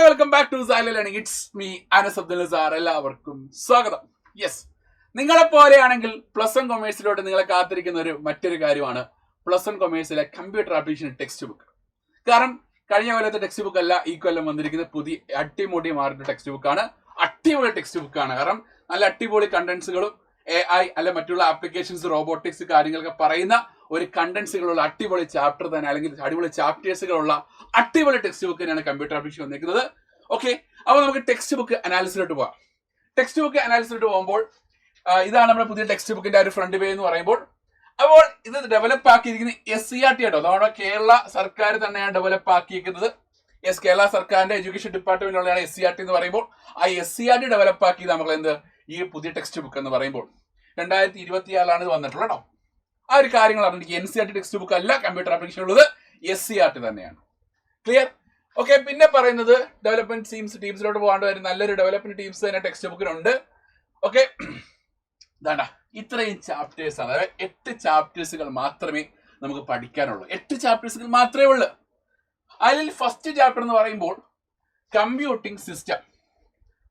Welcome back to silent learning. It's me Anas Abdul sir. എല്ലാവർക്കും സ്വാഗതം. Yes, നിങ്ങളെ പോലെയാണെങ്കിൽ പ്ലസ് വൺ കൊമേഴ്സിലോട്ട് നിങ്ങളെ കാത്തിരിക്കുന്ന മറ്റൊരു കാര്യമാണ് പ്ലസ് വൺ കൊമേഴ്സിലെ കമ്പ്യൂട്ടർ ആപ്ലിക്കേഷൻ ടെക്സ്റ്റ് ബുക്ക്. കാരണം കഴിഞ്ഞ കൊല്ലത്തെ ടെക്സ്റ്റ് ബുക്ക് അല്ല, ഈ കൊല്ലം വന്നിരിക്കുന്ന പുതിയ അടിമുടി മാറിയ ടെക്സ്റ്റ് ബുക്കാണ്. അടിപൊളി ടെക്സ്റ്റ് ബുക്കാണ്. കാരണം നല്ല അടിപൊളി കണ്ടന്റ്സുകളും AI അല്ലെ മറ്റുള്ള ആപ്ലിക്കേഷൻസ്, റോബോട്ടിക്സ് കാര്യങ്ങളൊക്കെ പറയുന്ന ഒരു കണ്ടന്റ്സുകളുള്ള അടിപൊളി ചാപ്റ്റർ തന്നെ, അല്ലെങ്കിൽ അടിപൊളി ചാപ്റ്റേഴ്സുകളുള്ള അടിപൊളി ടെക്സ്റ്റ് ബുക്ക് തന്നെയാണ് കമ്പ്യൂട്ടർ ആപ്ലിക്കേഷൻ വന്നിരിക്കുന്നത്. ഓക്കെ, അപ്പോൾ നമുക്ക് ടെക്സ്റ്റ് ബുക്ക് അനാലിസിലോട്ട് പോകാം. ടെക്സ്റ്റ് ബുക്ക് അനാലിസിലോട്ട് പോകുമ്പോൾ ഇതാണ് നമ്മുടെ പുതിയ ടെക്സ്റ്റ് ബുക്കിന്റെ ഒരു ഫ്രണ്ട് പേജ് എന്ന് പറയുമ്പോൾ. അപ്പോൾ ഇത് ഡെവലപ്പ് ആക്കിയിരിക്കുന്നത് SCERT കേട്ടോ, നമ്മുടെ കേരള സർക്കാർ തന്നെയാണ് ഡെവലപ്പ് ആക്കിയിരിക്കുന്നത്. കേരള സർക്കാരിന്റെ എഡ്യൂക്കേഷൻ ഡിപ്പാർട്ട്മെന്റിലുള്ളതാണ് SCERT എന്ന് പറയുമ്പോൾ. ആ SCERT ഡെവലപ്പ് ആക്കിയത് നമ്മൾ ഈ പുതിയ ടെക്സ്റ്റ് ബുക്ക് എന്ന് പറയുമ്പോൾ 2026 ഇത് വന്നിട്ടുള്ളത് കേട്ടോ. ആ ഒരു കാര്യങ്ങൾ അറിഞ്ഞിട്ട് NCERT ടെക്സ്റ്റ് ബുക്ക് അല്ല കമ്പ്യൂട്ടർ ആപ്ലിക്കേഷൻ ഉള്ളത്, SCERT തന്നെയാണ്. ക്ലിയർ? ഓക്കെ, പിന്നെ പറയുന്നത് ഡെവലപ്മെന്റ് ടീംസിലോട്ട് പോകാണ്ട് വരും നല്ലൊരു ഡെവലപ്മെന്റ് ടീംസ് തന്നെ ടെക്സ്റ്റ് ബുക്കിനുണ്ട്. ഓക്കെ, ഇതാണ്ട ഇത്രയും ചാപ്റ്റേഴ്സ് ആണ്. അതായത് 8 ചാപ്റ്റേഴ്സുകൾ മാത്രമേ നമുക്ക് പഠിക്കാനുള്ളൂ. 8 ചാപ്റ്റേഴ്സുകൾ മാത്രമേ ഉള്ളൂ. അതിൽ ഫസ്റ്റ് ചാപ്റ്റർ എന്ന് പറയുമ്പോൾ കമ്പ്യൂട്ടിംഗ് സിസ്റ്റം.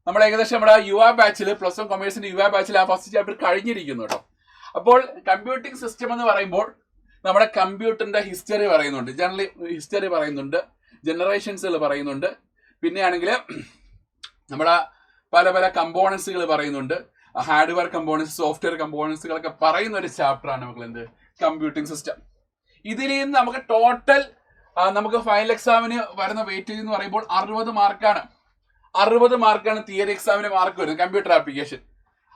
നമ്മൾ ഏകദേശം നമ്മുടെ യുവ ബാച്ചിൽ, പ്ലസ് വൺ കൊമേഴ്സിന്റെ യുവ ബാച്ചിൽ ആ ഫസ്റ്റ് ചാപ്റ്റർ കഴിഞ്ഞിരിക്കുന്നു കേട്ടോ. അപ്പോൾ കമ്പ്യൂട്ടിംഗ് സിസ്റ്റം എന്ന് പറയുമ്പോൾ നമ്മുടെ കമ്പ്യൂട്ടറിന്റെ ഹിസ്റ്ററി പറയുന്നുണ്ട്, ജനറൽ ഹിസ്റ്ററി പറയുന്നുണ്ട്, ജനറേഷൻസുകൾ പറയുന്നുണ്ട്, പിന്നെയാണെങ്കിൽ നമ്മുടെ പല പല കമ്പോണൻസുകൾ പറയുന്നുണ്ട്, ഹാർഡ്വെയർ കമ്പോണൻസ്, സോഫ്റ്റ്വെയർ കമ്പോണൻസുകളൊക്കെ പറയുന്ന ഒരു ചാപ്റ്ററാണ് നമുക്ക് കമ്പ്യൂട്ടിംഗ് സിസ്റ്റം. ഇതിൽ നിന്ന് നമുക്ക് ടോട്ടൽ നമുക്ക് ഫൈനൽ എക്സാമിന് വരുന്ന വെയിറ്റേജ് എന്ന് പറയുമ്പോൾ 60 മാർക്കാണ്. 60 മാർക്കാണ് തിയറി എക്സാമിന് മാർക്ക് വരുന്നത് കമ്പ്യൂട്ടർ ആപ്ലിക്കേഷൻ.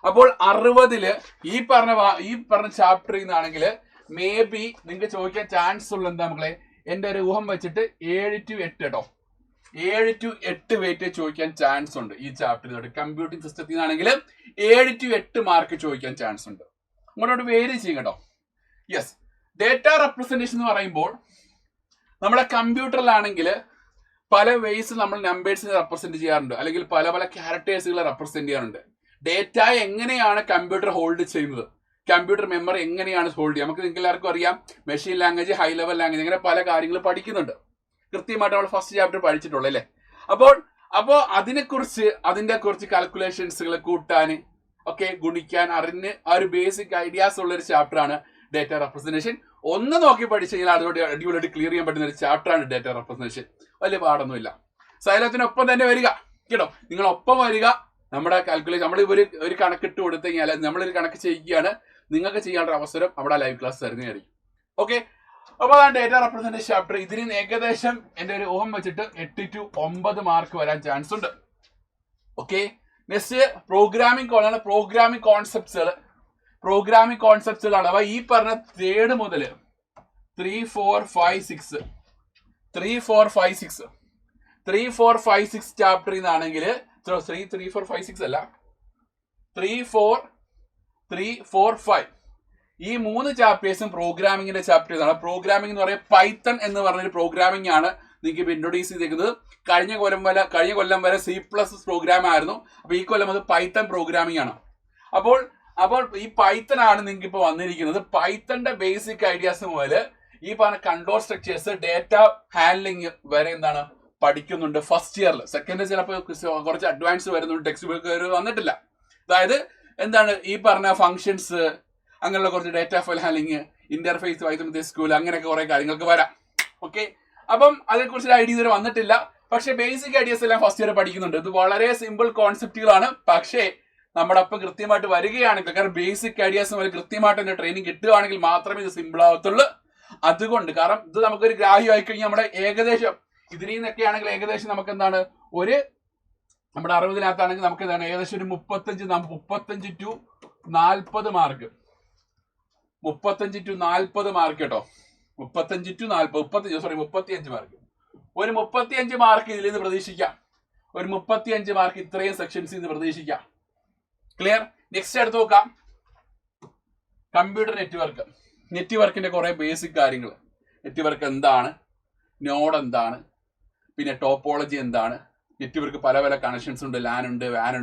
അപ്പോൾ 60-ല് ഈ പറഞ്ഞ ചാപ്റ്ററിൽ നിന്നാണെങ്കിൽ മേ ബി നിങ്ങൾക്ക് ചോദിക്കാൻ ചാൻസ് ഉള്ള എന്താ മക്കളെ, എന്റെ ഒരു ഊഹം വെച്ചിട്ട് 7 to 8 കേട്ടോ, 7 to 8 വെയിറ്റേജ് ചോദിക്കാൻ ചാൻസ് ഉണ്ട് ഈ ചാപ്റ്ററിൽ. കമ്പ്യൂട്ടിംഗ് സിസ്റ്റത്തിൽ നിന്നാണെങ്കിൽ 7 to 8 മാർക്ക് ചോദിക്കാൻ ചാൻസ് ഉണ്ട്. അങ്ങോട്ടോട്ട് വേരി ചെയ്യും കേട്ടോ. യെസ്, ഡേറ്റ റെപ്രസെന്റേഷൻ എന്ന് പറയുമ്പോൾ നമ്മുടെ കമ്പ്യൂട്ടറിലാണെങ്കിൽ പല വേയ്സ് നമ്മൾ നമ്പേഴ്സിനെ റെപ്രസെന്റ് ചെയ്യാറുണ്ട്, അല്ലെങ്കിൽ പല പല ക്യാരക്ടേഴ്സുകളെ റെപ്രസെന്റ് ചെയ്യാറുണ്ട്. ഡേറ്റ എങ്ങനെയാണ് കമ്പ്യൂട്ടർ ഹോൾഡ് ചെയ്യുന്നത്, കമ്പ്യൂട്ടർ മെമ്മറി എങ്ങനെയാണ് ഹോൾഡ് ചെയ്യുക, നമുക്ക് നിങ്ങൾക്ക് എല്ലാവർക്കും അറിയാം. Machine language, high level language, അങ്ങനെ പല കാര്യങ്ങൾ പഠിക്കുന്നുണ്ട്. കൃത്യമായിട്ട് നമ്മൾ ഫസ്റ്റ് ചാപ്റ്റർ പഠിച്ചിട്ടുള്ളൂ അല്ലേ. അപ്പോൾ അതിന്റെ കുറച്ച് കാൽക്കുലേഷൻസുകൾ കൂട്ടാൻ, ഒക്കെ ഗുണിക്കാൻ അറിഞ്ഞ് ആ ഒരു ബേസിക് ഐഡിയാസ് ഉള്ള ഒരു ചാപ്റ്ററാണ് ഡേറ്റ റെപ്രസെന്റേഷൻ. ഒന്ന് നോക്കി പഠിച്ചു കഴിഞ്ഞാൽ അതോടെ അടിപൊളിയായിട്ട് ക്ലിയർ ചെയ്യാൻ പറ്റുന്ന ഒരു ചാപ്റ്ററാണ് ഡേറ്റ റെപ്രസെന്റേഷൻ. വലിയ പാടൊന്നുമില്ല. സൈലത്തിനൊപ്പം തന്നെ വരിക കേട്ടോ, നിങ്ങളൊപ്പം വരിക. നമ്മുടെ കാൽക്കുലേഷൻ നമ്മൾ ഒരു കണക്കിട്ട് കൊടുത്തു കഴിഞ്ഞാൽ നമ്മളൊരു കണക്ക് ചെയ്യുകയാണ്, നിങ്ങൾക്ക് ചെയ്യാനുള്ള അവസരം അവിടെ ലൈവ് ക്ലാസ് തരുന്നതായിരിക്കും. ഓക്കെ, അപ്പോൾ അതാണ് ഡേറ്റ റെപ്രസെന്റേഷൻ ചാപ്റ്റർ. ഇതിന് ഏകദേശം എന്റെ ഒരു ഊഹം വെച്ചിട്ട് 8 to 9 മാർക്ക് വരാൻ ചാൻസ് ഉണ്ട്. ഓക്കെ, നെക്സ്റ്റ് പ്രോഗ്രാമിംഗ് കോൺസെപ്റ്റ്സുകളാണ്. അപ്പൊ ഈ പറഞ്ഞ 3 മുതൽ 3, 4, 5, 6 ചാപ്റ്ററിൽ നിന്നാണെങ്കിൽ 3, 4, 5, 6 അല്ല, 3, 4, 5 ഈ 3 ചാപ്റ്റേഴ്സും പ്രോഗ്രാമിംഗിന്റെ ചാപ്റ്റേഴ്സാണ്. പ്രോഗ്രാമിംഗ് എന്ന് പറയുന്നത് പൈത്തൺ എന്ന് പറഞ്ഞൊരു പ്രോഗ്രാമിംഗ് ആണ് നിങ്ങൾക്ക് ഇപ്പൊ ഇൻട്രൊഡ്യൂസ് ചെയ്തിരിക്കുന്നത്. കഴിഞ്ഞ കൊല്ലം വരെ C++ പ്രോഗ്രാം ആയിരുന്നു. അപ്പൊ ഈ കൊല്ലം അത് പൈത്തൺ പ്രോഗ്രാമിംഗ് ആണ്. അപ്പോൾ ഈ പൈത്തൺ ആണ് നിങ്ങൾക്ക് ഇപ്പൊ വന്നിരിക്കുന്നത്. പൈത്തണിന്റെ ബേസിക് ഐഡിയാസ് മുതൽ ഈ പറഞ്ഞ കൺട്രോൾ സ്ട്രക്ചേഴ്സ്, ഡേറ്റ ഹാൻഡ്ലിംഗ് വരെ എന്താണ് പഠിക്കുന്നുണ്ട് ഫസ്റ്റ് ഇയറിൽ. സെക്കൻഡ് ചിലപ്പോൾ കുറച്ച് അഡ്വാൻസ് വരുന്നുണ്ട്, ടെക്സ്റ്റ് ബുക്ക് വന്നിട്ടില്ല. അതായത് എന്താണ് ഈ പറഞ്ഞ ഫങ്ഷൻസ്, അങ്ങനെയുള്ള കുറച്ച് data file handling, interface, Python school, അങ്ങനെയൊക്കെ കുറെ കാര്യങ്ങൾക്ക് വരാം. ഓക്കെ, അപ്പം അതേക്കുറിച്ച് ഐഡിയ ഇതുവരെ വന്നിട്ടില്ല. പക്ഷെ ബേസിക് ഐഡിയാസ് എല്ലാം ഫസ്റ്റ് ഇയർ പഠിക്കുന്നുണ്ട്. ഇത് വളരെ സിമ്പിൾ കോൺസെപ്റ്റുകളാണ്. പക്ഷേ നമ്മുടെ ഒപ്പം കൃത്യമായിട്ട് വരികയാണെങ്കിൽ, കാരണം ബേസിക് ഐഡിയാസ് മുതൽ കൃത്യമായിട്ട് തന്നെ ട്രെയിനിങ് കിട്ടുകയാണെങ്കിൽ മാത്രമേ ഇത് സിമ്പിൾ ആവത്തുള്ളൂ. അതുകൊണ്ട് കാരണം ഇത് നമുക്കൊരു ഗ്രാഹ്യമായി കഴിഞ്ഞാൽ നമ്മുടെ ഏകദേശം ഇതിൽ നിന്നൊക്കെ ആണെങ്കിൽ ഏകദേശം നമുക്ക് എന്താണ് നമ്മുടെ 60-നകത്താണെങ്കിൽ നമുക്ക് എന്താണ് ഏകദേശം ഒരു 35 to 40 മാർക്ക്, 35 to 40 മാർക്ക് കേട്ടോ. 35 to 40, 35 മാർക്ക്. ഒരു 35 മാർക്ക് ഇതിൽ നിന്ന് പ്രതീക്ഷിക്കാം. ഒരു 35 മാർക്ക് ഇത്രയും സെക്ഷൻസിൽ നിന്ന് പ്രതീക്ഷിക്കാം. ക്ലിയർ? നെക്സ്റ്റ് എടുത്ത് നോക്കാം, കമ്പ്യൂട്ടർ നെറ്റ്വർക്കിന്റെ കുറെ ബേസിക് കാര്യങ്ങൾ. നെറ്റ്വർക്ക് എന്താണ്, നോഡ് എന്താണ്, പിന്നെ ടോപ്പോളജി എന്താണ്, നെറ്റ്വർക്ക് പല പല കണക്ഷൻസ് ഉണ്ട്, LAN ഉണ്ട്, WAN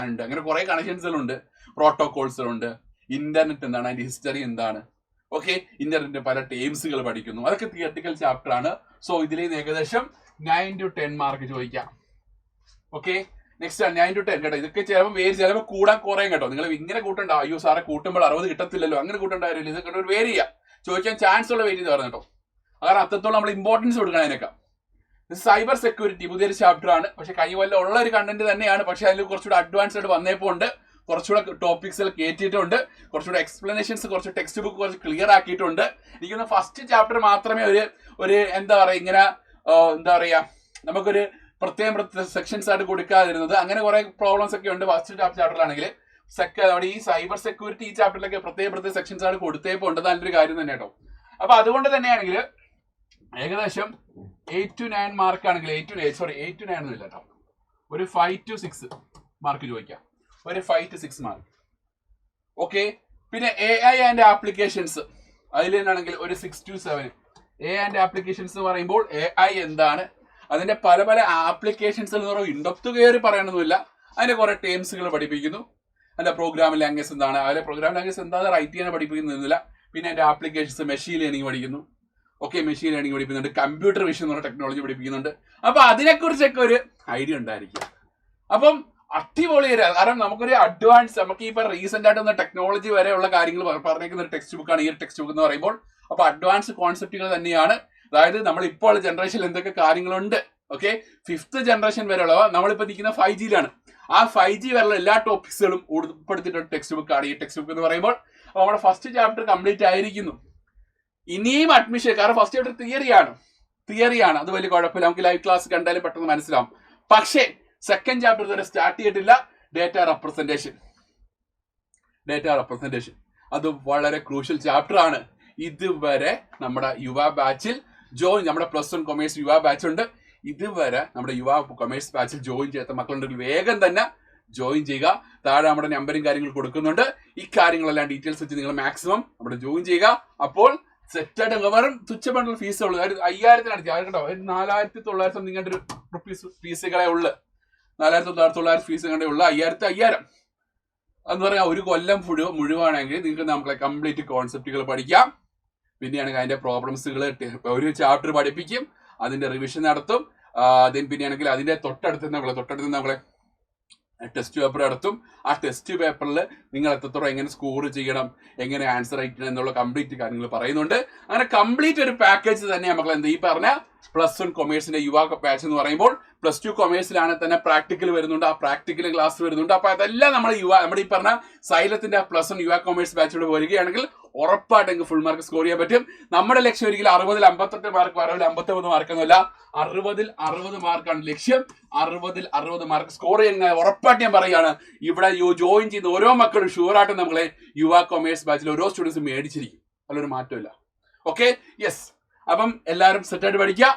ഉണ്ട്, അങ്ങനെ കുറെ കണക്ഷൻസുകളുണ്ട്, പ്രോട്ടോകോൾസുകളുണ്ട്. ഇന്റർനെറ്റ് എന്താണ്, അതിന്റെ ഹിസ്റ്ററി എന്താണ്. ഓക്കെ, ഇന്റർനെറ്റ് പല ടേംസുകൾ പഠിക്കുന്നു. അതൊക്കെ തിയററ്റിക്കൽ ചാപ്റ്റർ ആണ്. സോ ഇതിൽ നിന്ന് ഏകദേശം 9 to 10 മാർക്ക് ചോദിക്കാം. ഓക്കെ. നെക്സ്റ്റ് 9 to 10 കേട്ടോ. ഇതൊക്കെ ചിലപ്പോൾ കൂടാൻ കുറയും കേട്ടോ. നിങ്ങൾ ഇങ്ങനെ കൂട്ടണ്ട, അയ്യോ സാറെ കൂട്ടുമ്പോൾ 60 കിട്ടത്തില്ലല്ലോ, അങ്ങനെ കൂട്ടേണ്ട കാര്യമില്ല. ഇതൊക്കെ ഒരു വേരി ചെയ്യാം, ചോദിക്കാൻ ചാൻസ് ഉള്ള വെയിറ്റ് പറഞ്ഞു കേട്ടോ. കാരണം അത്രത്തോളം നമ്മൾ ഇമ്പോർട്ടൻസ് കൊടുക്കണം അതിനൊക്കെ. സൈബർ സെക്യൂരിറ്റി പുതിയൊരു ചാപ്റ്റർ ആണ്, പക്ഷെ കൈവല്ല ഉള്ള ഒരു കണ്ടന്റ് തന്നെയാണ്. പക്ഷെ അതിൽ കുറച്ചുകൂടെ അഡ്വാൻസ് ആയിട്ട് വന്നപ്പോൾ ഉണ്ട്, കുറച്ചുകൂടെ ടോപ്പിക്സിൽ കയറ്റിയിട്ടുണ്ട്, കുറച്ചുകൂടെ എക്സ്പ്ലനേഷൻസ്, കുറച്ച് ടെക്സ്റ്റ് ബുക്ക് കുറച്ച് ക്ലിയർ ആക്കിയിട്ടുണ്ട്. എനിക്കൊന്ന് ഫസ്റ്റ് ചാപ്റ്റർ മാത്രമേ ഒരു എന്താ പറയുക ഇങ്ങനെ എന്താ പറയുക നമുക്കൊരു പ്രത്യേകം സെക്ഷൻസ് ആയിട്ട് കൊടുക്കാതിരുന്നത്. അങ്ങനെ കുറെ പ്രോബ്ലംസ് ഒക്കെ ഉണ്ട് ഫസ്റ്റ് ചാപ്റ്ററിലാണെങ്കിൽ. അവിടെ ഈ സൈബർ സെക്യൂരിറ്റി ഈ ചാപ്റ്ററിലൊക്കെ പ്രത്യേക സെക്ഷൻസ് ആയിട്ട് കൊടുത്തേപ്പോൾ ഉണ്ട്, നല്ലൊരു കാര്യം തന്നെ കേട്ടോ. അപ്പൊ അതുകൊണ്ട് തന്നെയാണെങ്കിൽ ഏകദേശം 8 to 9 മാർക്ക് ആണെങ്കിൽ 8 to 9 ഒന്നും ഇല്ല കേട്ടോ, ഒരു 5 to 6 മാർക്ക് ചോദിക്കാം, ഒരു 5 to 6 മാർക്ക്. ഓക്കെ. പിന്നെ AI ആൻഡ് ആപ്ലിക്കേഷൻസ് അതിൽ നിന്നാണെങ്കിൽ ഒരു 6 to 7. AI ആൻഡ് ആപ്ലിക്കേഷൻസ് എന്ന് പറയുമ്പോൾ AI എന്താണ്, അതിന്റെ പല പല ആപ്ലിക്കേഷൻസ് എന്ന് പറയുമ്പോൾ ഇൻഡെപ്ത് കയറി പറയണമെന്നില്ല, അതിന്റെ കുറെ ടേംസുകൾ പഠിപ്പിക്കുന്നു. അതിന്റെ പ്രോഗ്രാമിംഗ് ലാംഗ്വേജ് എന്താണ്, അതിലെ പ്രോഗ്രാമിംഗ് ലാംഗ്വേജ് എന്താണെന്ന് റൈറ്റ് ചെയ്യാൻ പഠിപ്പിക്കുന്നില്ല. പിന്നെ അതിന്റെ ആപ്ലിക്കേഷൻസ്, മെഷീൻ ലേണിംഗ് പഠിക്കുന്നു. ഓക്കെ, മെഷീൻ ലേണിംഗ് പഠിപ്പിക്കുന്നുണ്ട്, കമ്പ്യൂട്ടർ വിഷൻ എന്ന് പറഞ്ഞ ടെക്നോളജി പഠിപ്പിക്കുന്നുണ്ട്. അപ്പൊ അതിനെക്കുറിച്ചൊക്കെ ഒരു ഐഡിയ ഉണ്ടായിരിക്കും. അപ്പം അടിപൊളി വരിക, കാരണം നമുക്കൊരു അഡ്വാൻസ്, നമുക്ക് ഈ റീസെന്റ് ആയിട്ട് വന്ന ടെക്നോളജി വരെയുള്ള കാര്യങ്ങൾ പറഞ്ഞിരിക്കുന്ന ഒരു ടെക്സ്റ്റ് ബുക്കാണ് ഈ ഒരു ടെക്സ്റ്റ് ബുക്ക് എന്ന് പറയുമ്പോൾ. അപ്പൊ അഡ്വാൻസ് കോൺസെപ്റ്റുകൾ തന്നെയാണ്. അതായത് നമ്മൾ ഇപ്പോൾ ജനറേഷനിൽ എന്തൊക്കെ കാര്യങ്ങളുണ്ട്, ഓക്കെ, 5th ജനറേഷൻ വരെയുള്ളവ നമ്മളിപ്പോൾ നിൽക്കുന്ന 5Gയിലാണ്. ആ 5G വരെയുള്ള എല്ലാ ടോപ്പിക്സുകളും ഉൾപ്പെടുത്തിയിട്ടുള്ള ടെക്സ്റ്റ് ബുക്കാണ് ഈ ടെക്സ്റ്റ് ബുക്ക് എന്ന് പറയുമ്പോൾ. അപ്പോൾ നമ്മുടെ ഫസ്റ്റ് ചാപ്റ്റർ കംപ്ലീറ്റ് ആയിരിക്കുന്നു. ഇനിയും അഡ്മിഷൻ, കാരണം ഫസ്റ്റ് ചാപ്റ്റർ തിയറിയാണ്, അത് വലിയ കുഴപ്പമില്ല, നമുക്ക് ലൈവ് ക്ലാസ് കണ്ടാലും പെട്ടെന്ന് മനസ്സിലാവും. പക്ഷേ സെക്കൻഡ് ചാപ്റ്റർ ഇതുവരെ സ്റ്റാർട്ട് ചെയ്തിട്ടില്ല. ഡേറ്റ റെപ്രസെന്റേഷൻ അത് വളരെ ക്രൂഷ്യൽ ചാപ്റ്റർ ആണ്. ഇതുവരെ നമ്മുടെ യുവ ബാച്ചിൽ നമ്മുടെ +1 കൊമേഴ്സ് യുവ ബാച്ച് ഉണ്ട്. ഇതുവരെ നമ്മുടെ യുവ കൊമേഴ്സ് ബാച്ചിൽ ജോയിൻ ചെയ്യാത്ത മക്കളുണ്ടെങ്കിൽ വേഗം തന്നെ ജോയിൻ ചെയ്യുക. താഴെ നമ്മുടെ നമ്പറും കാര്യങ്ങൾ കൊടുക്കുന്നുണ്ട്. ഈ കാര്യങ്ങളെല്ലാം ഡീറ്റെയിൽസ് വെച്ച് നിങ്ങൾ മാക്സിമം അവിടെ ജോയിൻ ചെയ്യുക. അപ്പോൾ സെറ്റായിട്ട് വെറും തുച്ഛമായിട്ടുള്ള ഫീസേ ഉള്ളൂ. അതായത് 5000 കേട്ടോ, 4900 നിങ്ങളുടെ റുപ്പീസ് ഫീസുകളെ ഉള്ളു. 4900 ഫീസ് കണ്ടേ ഉള്ളു. 5000 എന്ന് പറഞ്ഞാൽ ഒരു കൊല്ലം മുഴുവാണെങ്കിൽ നിങ്ങൾക്ക് നമ്മളെ കംപ്ലീറ്റ് കോൺസെപ്റ്റുകൾ പഠിക്കാം. പിന്നെയാണെങ്കിൽ അതിന്റെ പ്രോബ്ലംസുകൾ ഒരു ചാപ്റ്റർ പഠിപ്പിക്കും, അതിന്റെ റിവിഷൻ നടത്തും. പിന്നെയാണെങ്കിൽ അതിന്റെ തൊട്ടടുത്ത് നമ്മളെ ടെസ്റ്റ് പേപ്പർ നടത്തും. ആ ടെസ്റ്റ് പേപ്പറിൽ നിങ്ങൾ എത്രത്തോളം എങ്ങനെ സ്കോർ ചെയ്യണം, എങ്ങനെ ആൻസർ അയക്കണം എന്നുള്ള കംപ്ലീറ്റ് കാര്യങ്ങൾ പറയുന്നുണ്ട്. അങ്ങനെ കംപ്ലീറ്റ് ഒരു പാക്കേജ് തന്നെ നമുക്ക് എന്ത് ഈ പറഞ്ഞ +1 കൊമേഴ്സിന്റെ യുവ ബാച്ച് എന്ന് പറയുമ്പോൾ. +2 കൊമേഴ്സിലാണ് തന്നെ പ്രാക്ടിക്കൽ വരുന്നുണ്ട്, ആ പ്രാക്ടിക്കൽ ക്ലാസ് വരുന്നുണ്ട്. അപ്പൊ അതെല്ലാം നമ്മുടെ ഈ പറഞ്ഞ സൈലത്തിന്റെ +1 യുവ കൊമേഴ്സ് ബാച്ചിലൂടെ വരികയാണെങ്കിൽ ഉറപ്പായിട്ട് എനിക്ക് ഫുൾ മാർക്ക് സ്കോർ ചെയ്യാൻ പറ്റും. നമ്മുടെ ലക്ഷ്യം ഒരിക്കലും 60-ൽ 58 മാർക്ക്, 59 മാർക്കൊന്നുമല്ല, 60-ൽ 60 മാർക്കാണ് ലക്ഷ്യം. 60-ൽ 60 മാർക്ക് സ്കോർ ചെയ്യാൻ ഉറപ്പായിട്ട് ഞാൻ പറയുകയാണ്. ഇവിടെ ജോയിൻ ചെയ്യുന്ന ഓരോ മക്കളും ഷുവറായിട്ട് നമ്മളെ യുവ കൊമേഴ്സ് ബാച്ചിൽ ഓരോ സ്റ്റുഡൻസും മേടിച്ചിരിക്കും, അതിലൊരു മാറ്റമില്ല. Okay, yes. അപ്പം എല്ലാവരും സെറ്റായിട്ട് പഠിക്കുക.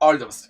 All the best.